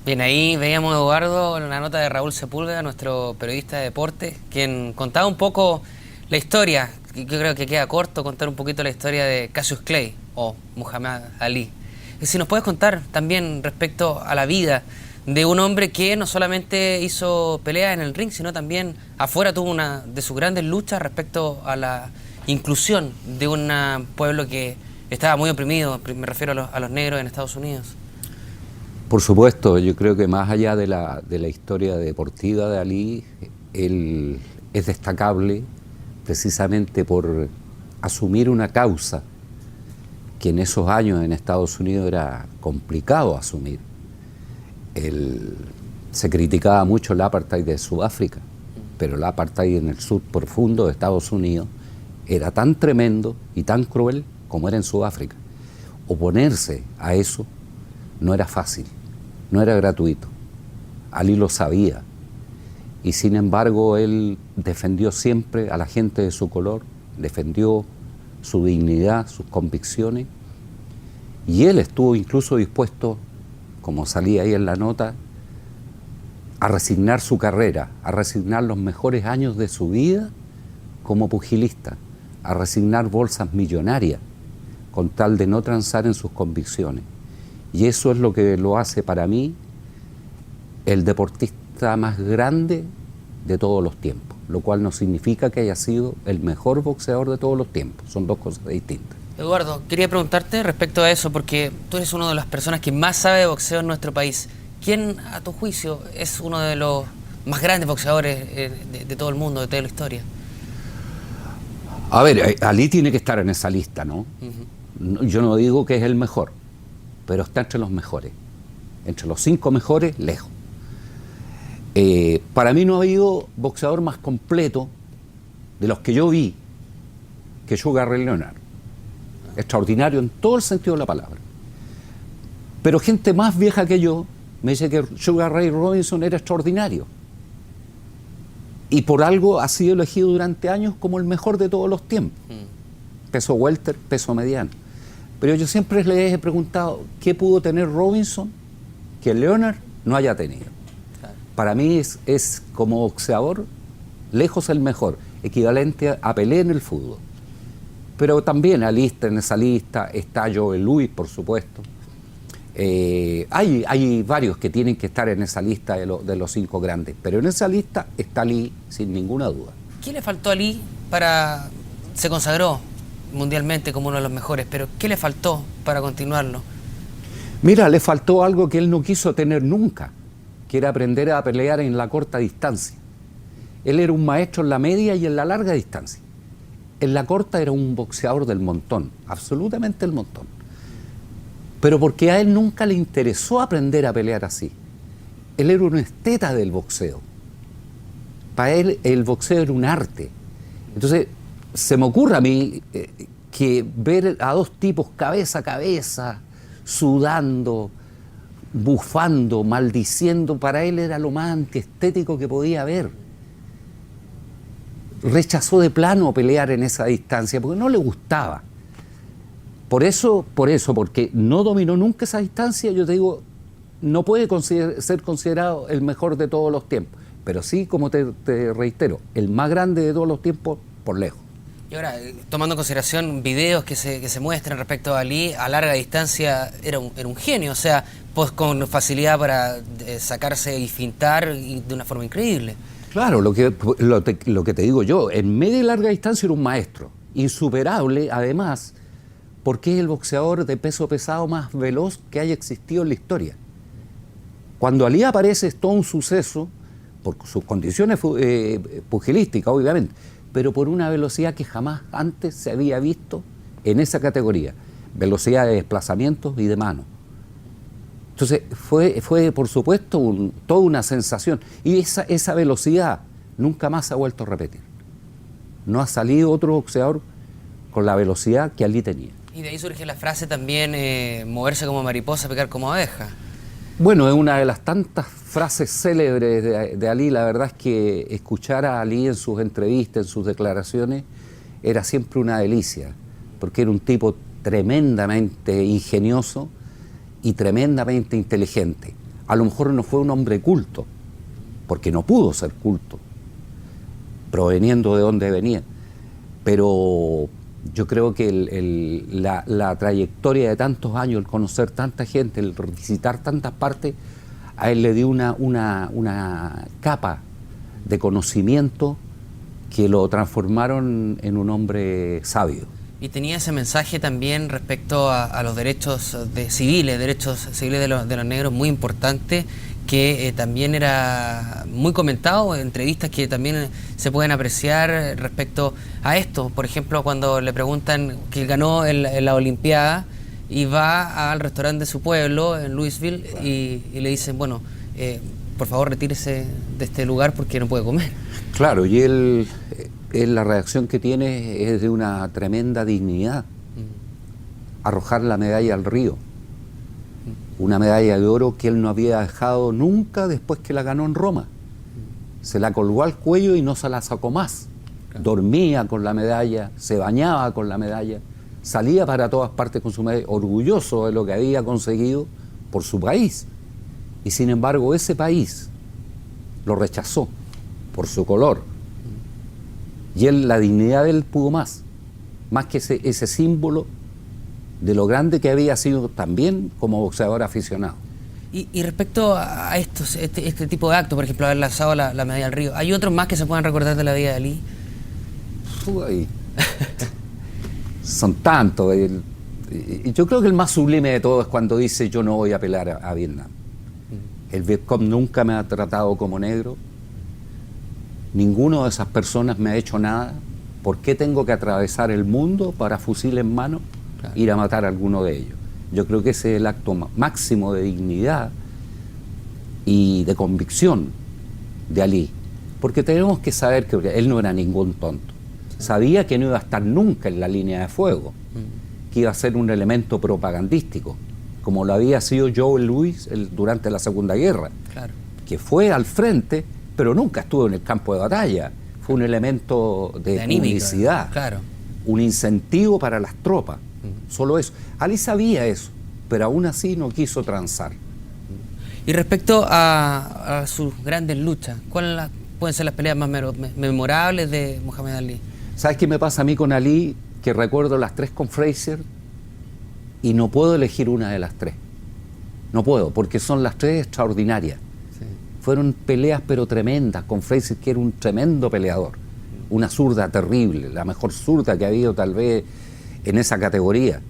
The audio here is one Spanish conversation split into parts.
Bien, ahí veíamos, Eduardo, la nota de Raúl Sepúlveda, nuestro periodista de deporte, quien contaba un poco la historia. Yo creo que queda corto contar un poquito la historia de Cassius Clay o Muhammad Ali. Y si nos puedes contar también respecto a la vida de un hombre que no solamente hizo peleas en el ring, sino también afuera tuvo una de sus grandes luchas respecto a la inclusión de un pueblo que estaba muy oprimido, me refiero a los negros en Estados Unidos. Por supuesto, yo creo que más allá de la historia deportiva de Ali, él es destacable precisamente por asumir una causa que en esos años en Estados Unidos era complicado asumir. Se criticaba mucho el apartheid de Sudáfrica, pero el apartheid en el sur profundo de Estados Unidos era tan tremendo y tan cruel como era en Sudáfrica. Oponerse a eso no era fácil, no era gratuito. Ali lo sabía y sin embargo él defendió siempre a la gente de su color, defendió su dignidad, sus convicciones, y él estuvo incluso dispuesto, como salía ahí en la nota, a resignar su carrera, a resignar los mejores años de su vida como pugilista, a resignar bolsas millonarias con tal de no transar en sus convicciones. Y eso es lo que lo hace para mí el deportista más grande de todos los tiempos, lo cual no significa que haya sido el mejor boxeador de todos los tiempos, son dos cosas distintas. Eduardo, quería preguntarte respecto a eso, porque tú eres una de las personas que más sabe de boxeo en nuestro país. ¿Quién, a tu juicio, es uno de los más grandes boxeadores de todo el mundo, de toda la historia? A ver, Ali tiene que estar en esa lista, ¿no? Yo no digo que es el mejor, pero está entre los mejores. Entre los 5 mejores, lejos. Para mí no ha habido boxeador más completo de los que yo vi que Sugar Ray Leonard. Extraordinario en todo el sentido de la palabra. Pero gente más vieja que yo me dice que Sugar Ray Robinson era extraordinario. Y por algo ha sido elegido durante años como el mejor de todos los tiempos. Peso welter, peso mediano. Pero yo siempre les he preguntado, ¿qué pudo tener Robinson que Leonard no haya tenido? Claro. Para mí es como boxeador, lejos el mejor, equivalente a Pelé en el fútbol. Pero también en esa lista está Joe Louis, por supuesto. Hay varios que tienen que estar en esa lista de los 5 grandes, pero en esa lista está Ali sin ninguna duda. ¿Qué le faltó a Ali para... se consagró mundialmente como uno de los mejores, pero ¿qué le faltó para continuarlo? Mira, le faltó algo que él no quiso tener nunca, que era aprender a pelear en la corta distancia. Él era un maestro en la media y en la larga distancia. En la corta era un boxeador del montón, absolutamente el montón. Pero porque a él nunca le interesó aprender a pelear así. Él era un esteta del boxeo. Para él el boxeo era un arte. Entonces, se me ocurre a mí que ver a dos tipos cabeza a cabeza, sudando, bufando, maldiciendo, para él era lo más antiestético que podía haber. Rechazó de plano pelear en esa distancia porque no le gustaba. Por eso, porque no dominó nunca esa distancia, yo te digo, no puede ser considerado el mejor de todos los tiempos, pero sí, como te reitero, el más grande de todos los tiempos por lejos. Y ahora, tomando en consideración videos que se muestran respecto a Ali, a larga distancia era un genio, o sea, pues con facilidad para sacarse y fintar y de una forma increíble. Claro, lo que te digo yo, en media y larga distancia era un maestro, insuperable además, porque es el boxeador de peso pesado más veloz que haya existido en la historia. Cuando Ali aparece es todo un suceso, por sus condiciones pugilísticas, obviamente, pero por una velocidad que jamás antes se había visto en esa categoría, velocidad de desplazamientos y de mano. Entonces fue por supuesto toda una sensación, y esa velocidad nunca más se ha vuelto a repetir. No ha salido otro boxeador con la velocidad que Ali tenía. Y de ahí surge la frase también, moverse como mariposa, pecar como abeja. Bueno, es una de las tantas frases célebres de Ali. La verdad es que escuchar a Ali en sus entrevistas, en sus declaraciones, era siempre una delicia, porque era un tipo tremendamente ingenioso y tremendamente inteligente. A lo mejor no fue un hombre culto, porque no pudo ser culto, proveniendo de donde venía. Pero yo creo que la trayectoria de tantos años, el conocer tanta gente, el visitar tantas partes, a él le dio una capa de conocimiento que lo transformaron en un hombre sabio. Y tenía ese mensaje también respecto a los derechos civiles de los negros, muy importante, que también era muy comentado en entrevistas que también se pueden apreciar respecto a esto. Por ejemplo, cuando le preguntan que ganó en la Olimpiada y va al restaurante de su pueblo, en Louisville, y le dicen, bueno, por favor retírese de este lugar porque no puede comer. Claro, y él la reacción que tiene es de una tremenda dignidad. Arrojar la medalla al río. Una medalla de oro que él no había dejado nunca después que la ganó en Roma. Se la colgó al cuello y no se la sacó más. Dormía con la medalla, se bañaba con la medalla, salía para todas partes con su medalla, orgulloso de lo que había conseguido por su país. Y sin embargo ese país lo rechazó por su color. Y él, la dignidad de él pudo más que ese símbolo de lo grande que había sido también como boxeador aficionado. Y respecto a este tipo de actos, por ejemplo, haber lanzado la medalla al río, ¿hay otros más que se puedan recordar de la vida de Ali? Son tantos. Yo creo que el más sublime de todo es cuando dice: yo no voy a pelear a Vietnam. El Vietcong nunca me ha tratado como negro. Ninguno de esas personas me ha hecho nada. ¿Por qué tengo que atravesar el mundo para, fusil en mano, ir a matar a alguno de ellos? Yo creo que ese es el acto máximo de dignidad y de convicción de Ali. Porque tenemos que saber que él no era ningún tonto. Sabía que no iba a estar nunca en la línea de fuego, que iba a ser un elemento propagandístico, como lo había sido Joe Louis durante la Segunda Guerra, que fue al frente, pero nunca estuvo en el campo de batalla. Fue un elemento de publicidad, un incentivo para las tropas, solo eso. Ali sabía eso, pero aún así no quiso transar. Y respecto a sus grandes luchas, ¿cuáles pueden ser las peleas más memorables de Muhammad Ali? ¿Sabes qué me pasa a mí con Ali? Que recuerdo las tres con Frazier y no puedo elegir una de las tres. No puedo, porque son las tres extraordinarias. Fueron peleas pero tremendas, con Frazier, que era un tremendo peleador, una zurda terrible, la mejor zurda que ha habido tal vez en esa categoría.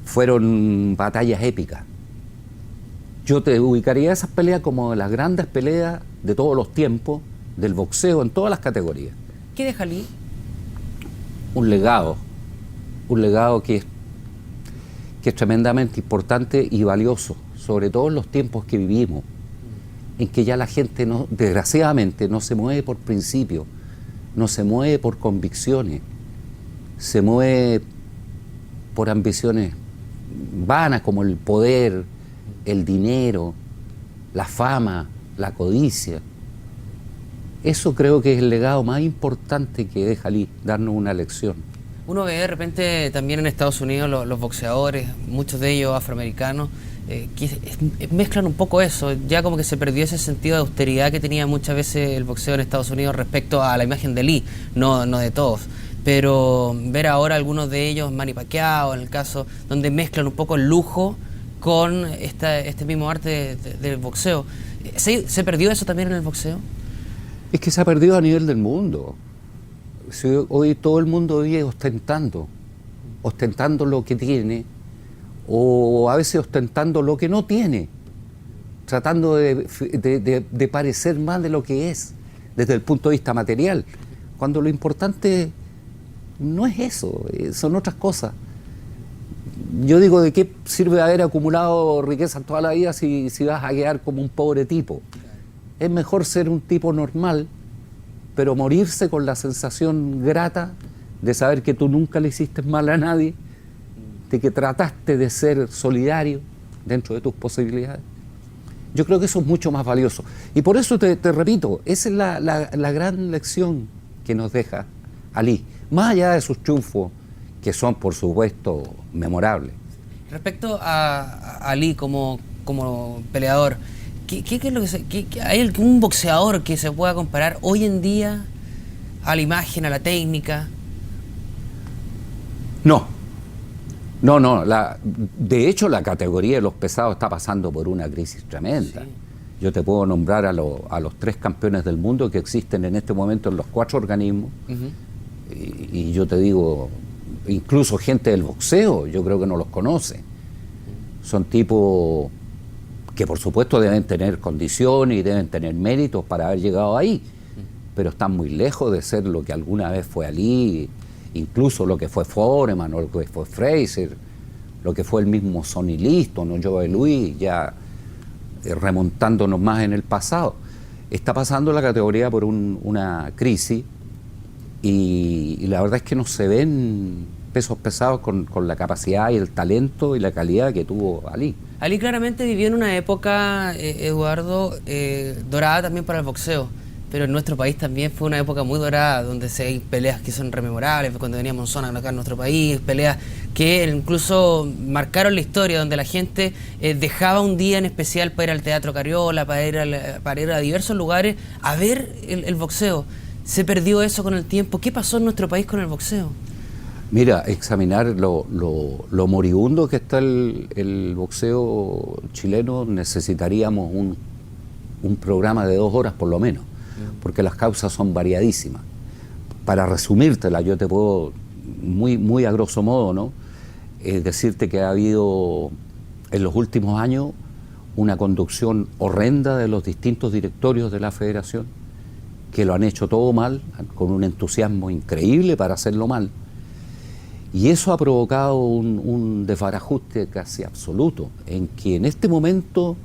Fueron batallas épicas. Yo te ubicaría esas peleas como las grandes peleas de todos los tiempos del boxeo en todas las categorías. ¿Qué deja Ali? Un legado que es tremendamente importante y valioso, sobre todo en los tiempos que vivimos, en que ya la gente, desgraciadamente, no se mueve por principios, no se mueve por convicciones, se mueve por ambiciones vanas como el poder, el dinero, la fama, la codicia. Eso creo que es el legado más importante que deja Ali, darnos una lección. Uno ve de repente también en Estados Unidos los boxeadores, muchos de ellos afroamericanos, que mezclan un poco eso. Ya como que se perdió ese sentido de austeridad que tenía muchas veces el boxeo en Estados Unidos respecto a la imagen de Lee, no de todos. Pero ver ahora algunos de ellos, Manny Pacquiao en el caso, donde mezclan un poco el lujo con este mismo arte del boxeo. ¿Se perdió eso también en el boxeo? Es que se ha perdido a nivel del mundo. Hoy todo el mundo vive ostentando lo que tiene, o a veces ostentando lo que no tiene, tratando de parecer más de lo que es, desde el punto de vista material, cuando lo importante no es eso, son otras cosas. Yo digo, ¿de qué sirve haber acumulado riqueza toda la vida si vas a quedar como un pobre tipo? Es mejor ser un tipo normal, pero morirse con la sensación grata de saber que tú nunca le hiciste mal a nadie, de que trataste de ser solidario dentro de tus posibilidades. Yo creo que eso es mucho más valioso. Y por eso te repito, esa es la gran lección que nos deja Ali, más allá de sus triunfos, que son por supuesto memorables. Respecto a Ali como como peleador, ¿qué es lo que hay algún boxeador que se pueda comparar hoy en día a la imagen, a la técnica? No. De hecho, la categoría de los pesados está pasando por una crisis tremenda. Sí. Yo te puedo nombrar a los 3 campeones del mundo que existen en este momento en los 4 organismos. Y yo te digo, incluso gente del boxeo, yo creo que no los conoce. Son tipos que por supuesto deben tener condiciones y deben tener méritos para haber llegado ahí, pero están muy lejos de ser lo que alguna vez fue Ali, incluso lo que fue Foreman, o lo que fue Fraser, lo que fue el mismo Sonny Liston o Joe Louis, ya remontándonos más en el pasado. Está pasando la categoría por una crisis y la verdad es que no se ven pesos pesados con la capacidad y el talento y la calidad que tuvo Ali. Ali claramente vivió en una época, Eduardo, dorada también para el boxeo, pero en nuestro país también fue una época muy dorada, donde hay peleas que son rememorables, cuando venía Monzón acá en nuestro país, peleas que incluso marcaron la historia, donde la gente dejaba un día en especial para ir al Teatro Cariola, para ir a diversos lugares a ver el boxeo. ¿Se perdió eso con el tiempo? ¿Qué pasó en nuestro país con el boxeo? Mira, examinar lo moribundo que está el boxeo chileno, necesitaríamos un programa de 2 horas por lo menos, porque las causas son variadísimas. Para resumírtela, yo te puedo, muy a grosso modo, ¿no? Decirte que ha habido en los últimos años una conducción horrenda de los distintos directorios de la federación, que lo han hecho todo mal, con un entusiasmo increíble para hacerlo mal. Y eso ha provocado un desbarajuste casi absoluto, en que en este momento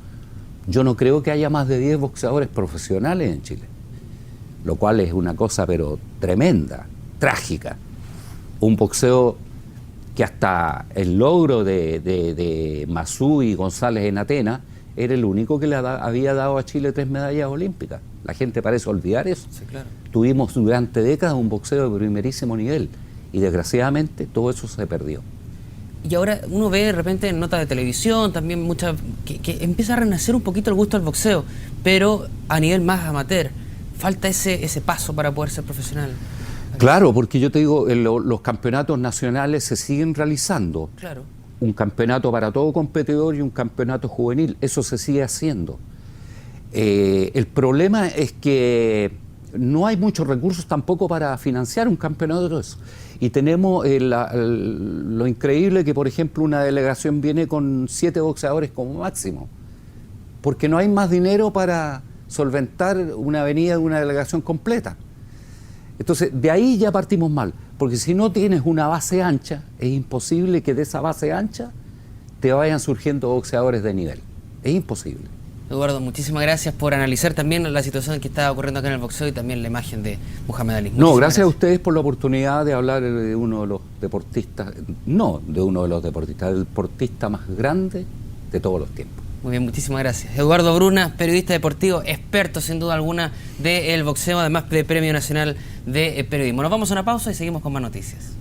yo no creo que haya más de 10 boxeadores profesionales en Chile, lo cual es una cosa pero tremenda, trágica. Un boxeo que hasta el logro de Masú y González en Atenas era el único que le había dado a Chile 3 medallas olímpicas. La gente parece olvidar eso. Sí, claro. Tuvimos durante décadas un boxeo de primerísimo nivel y desgraciadamente todo eso se perdió. Y ahora uno ve de repente en notas de televisión también muchas que empieza a renacer un poquito el gusto al boxeo, pero a nivel más amateur. Falta ese paso para poder ser profesional. Claro, porque yo te digo, los campeonatos nacionales se siguen realizando. Claro. Un campeonato para todo competidor y un campeonato juvenil, eso se sigue haciendo. El problema es que no hay muchos recursos tampoco para financiar un campeonato de eso. Y tenemos lo increíble que, por ejemplo, una delegación viene con 7 boxeadores como máximo, porque no hay más dinero para solventar una venida de una delegación completa. Entonces, de ahí ya partimos mal, porque si no tienes una base ancha, es imposible que de esa base ancha te vayan surgiendo boxeadores de nivel. Es imposible. Eduardo, muchísimas gracias por analizar también la situación que está ocurriendo acá en el boxeo y también la imagen de Muhammad Ali. No, gracias a ustedes por la oportunidad de hablar de uno de los deportistas, el deportista más grande de todos los tiempos. Muy bien, muchísimas gracias. Eduardo Bruna, periodista deportivo, experto sin duda alguna del boxeo, además de Premio Nacional de Periodismo. Nos vamos a una pausa y seguimos con más noticias.